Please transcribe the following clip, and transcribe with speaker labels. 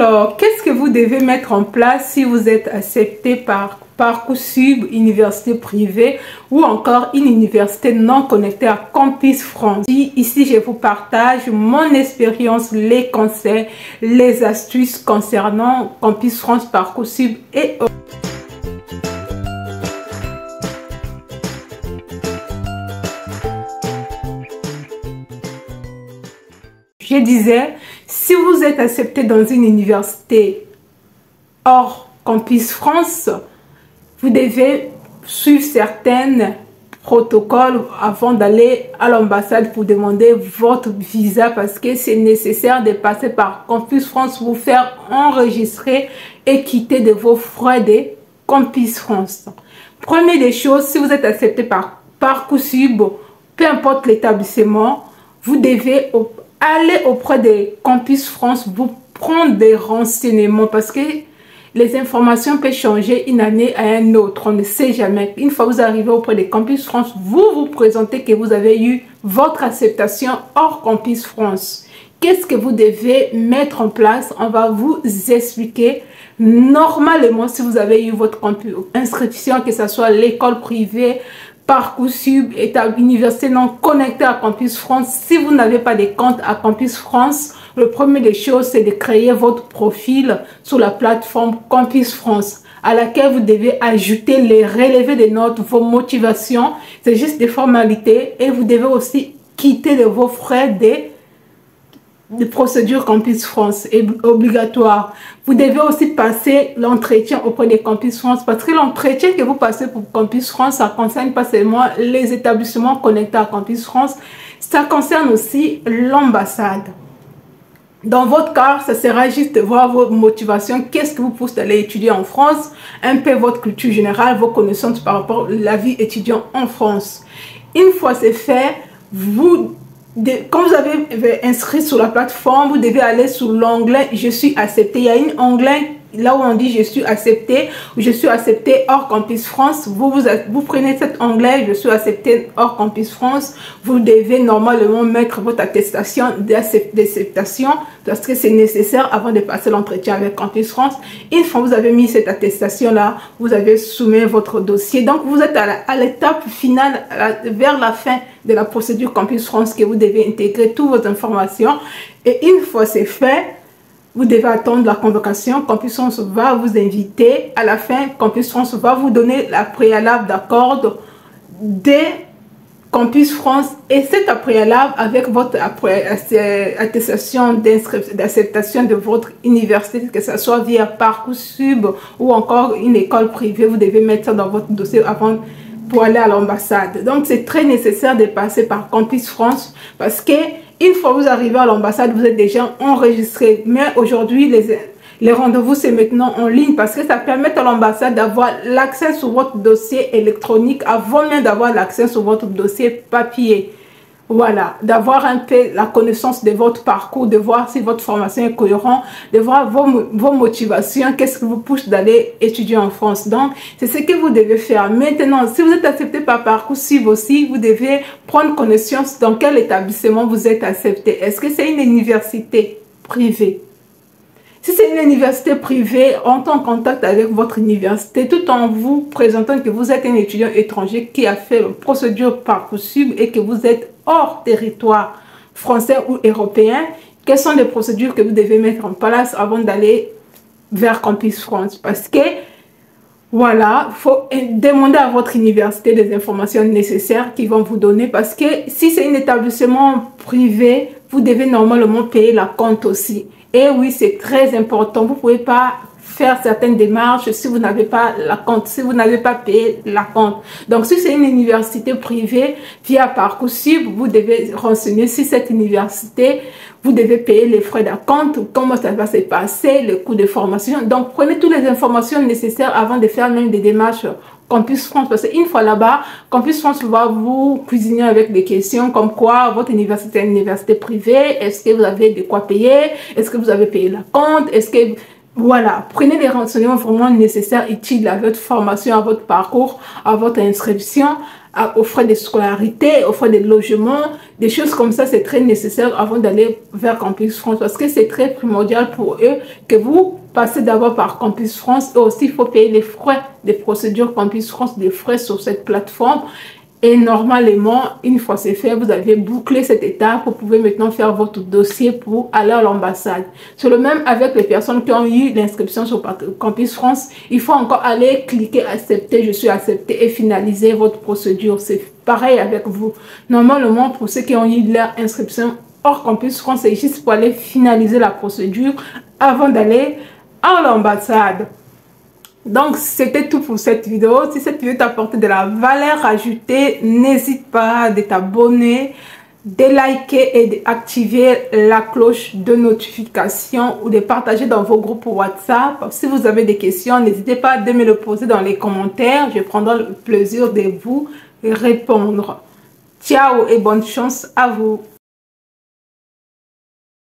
Speaker 1: Alors, qu'est-ce que vous devez mettre en place si vous êtes accepté par Parcoursup, université privée ou encore une université non connectée à Campus France? Ici, je vous partage mon expérience, les conseils, les astuces concernant Campus France, Parcoursup et je disais, si vous êtes accepté dans une université hors Campus France, vous devez suivre certains protocoles avant d'aller à l'ambassade pour demander votre visa parce que c'est nécessaire de passer par Campus France pour vous faire enregistrer et quitter de vos frais de Campus France. Première des choses, si vous êtes accepté par Parcoursup, peu importe l'établissement, vous devez aller auprès de Campus France, vous prendre des renseignements parce que les informations peuvent changer une année à un autre, on ne sait jamais. Une fois que vous arrivez auprès de Campus France, vous vous présentez que vous avez eu votre acceptation hors Campus France. Qu'est-ce que vous devez mettre en place? On va vous expliquer. Normalement, si vous avez eu votre inscription, que ce soit l'école privée, Parcoursup, université non connectée à Campus France, si vous n'avez pas de compte à Campus France, le premier des choses, c'est de créer votre profil sur la plateforme Campus France, à laquelle vous devez ajouter les relevés de notes, vos motivations. C'est juste des formalités et vous devez aussi quitter de vos frais de procédure Campus France est obligatoire. Vous devez aussi passer l'entretien auprès de Campus France parce que l'entretien que vous passez pour Campus France, ça concerne pas seulement les établissements connectés à Campus France, ça concerne aussi l'ambassade. Dans votre cas, ça sera juste de voir vos motivations, qu'est-ce qui vous pousse d'aller étudier en France, un peu votre culture générale, vos connaissances par rapport à la vie étudiante en France. Une fois c'est fait, quand vous avez inscrit sur la plateforme, vous devez aller sur l'onglet « Je suis accepté ». Il y a un onglet là où on dit « Je suis accepté » ou « Je suis accepté hors Campus France ». Vous prenez cet onglet « Je suis accepté hors Campus France ». Vous devez normalement mettre votre attestation d'acceptation parce que c'est nécessaire avant de passer l'entretien avec Campus France. Une fois que vous avez mis cette attestation-là, vous avez soumis votre dossier. Donc, vous êtes à l'étape finale, vers la fin de la procédure Campus France que vous devez intégrer toutes vos informations. Et une fois c'est fait, vous devez attendre la convocation. Campus France va vous inviter. À la fin, Campus France va vous donner la préalable d'accord de Campus France. Et cette préalable avec votre attestation d'acceptation de votre université, que ce soit via Parcoursup ou encore une école privée, vous devez mettre ça dans votre dossier avant pour aller à l'ambassade. Donc, c'est très nécessaire de passer par Campus France parce que une fois que vous arrivez à l'ambassade, vous êtes déjà enregistré. Mais aujourd'hui, les rendez-vous, c'est maintenant en ligne parce que ça permet à l'ambassade d'avoir l'accès sur votre dossier électronique avant même d'avoir l'accès sur votre dossier papier. Voilà, d'avoir un peu la connaissance de votre parcours, de voir si votre formation est cohérente, de voir vos motivations, qu'est-ce qui vous pousse d'aller étudier en France. Donc, c'est ce que vous devez faire. Maintenant, si vous êtes accepté par Parcoursup aussi, vous devez prendre connaissance dans quel établissement vous êtes accepté. Est-ce que c'est une université privée? Si c'est une université privée, entrez en contact avec votre université tout en vous présentant que vous êtes un étudiant étranger qui a fait la procédure Parcoursup et que vous êtes hors territoire français ou européen. Quelles sont les procédures que vous devez mettre en place avant d'aller vers Campus France? Parce que, voilà, il faut demander à votre université des informations nécessaires qu'ils vont vous donner. Parce que si c'est un établissement privé, vous devez normalement payer la compte aussi. Et oui, c'est très important. Vous ne pouvez pas faire certaines démarches si vous n'avez pas la compte, si vous n'avez pas payé la compte. Donc, si c'est une université privée via Parcoursup, vous devez renseigner si cette université, vous devez payer les frais d'acompte, comment ça va se passer, le coût de formation. Donc, prenez toutes les informations nécessaires avant de faire même des démarches Campus France, parce qu'une fois là-bas, Campus France va vous cuisiner avec des questions comme quoi votre université est une université privée, est-ce que vous avez de quoi payer, est-ce que vous avez payé la compte, est-ce que... Voilà, prenez des renseignements vraiment nécessaires, utiles à votre formation, à votre parcours, à votre inscription, aux frais de scolarité, aux frais de logement, des choses comme ça, c'est très nécessaire avant d'aller vers Campus France parce que c'est très primordial pour eux que vous passez d'abord par Campus France et aussi il faut payer les frais des procédures Campus France, des frais sur cette plateforme. Et normalement, une fois c'est fait, vous avez bouclé cette étape, vous pouvez maintenant faire votre dossier pour aller à l'ambassade. C'est le même avec les personnes qui ont eu l'inscription sur Campus France. Il faut encore aller cliquer accepter, je suis accepté et finaliser votre procédure. C'est pareil avec vous. Normalement, pour ceux qui ont eu leur inscription hors Campus France, c'est juste pour aller finaliser la procédure avant d'aller à l'ambassade. Donc, c'était tout pour cette vidéo. Si cette vidéo t'a apporté de la valeur ajoutée, n'hésite pas de t'abonner, de liker et d'activer la cloche de notification ou de partager dans vos groupes WhatsApp. Si vous avez des questions, n'hésitez pas à me le poser dans les commentaires. Je prendrai le plaisir de vous répondre. Ciao et bonne chance à vous.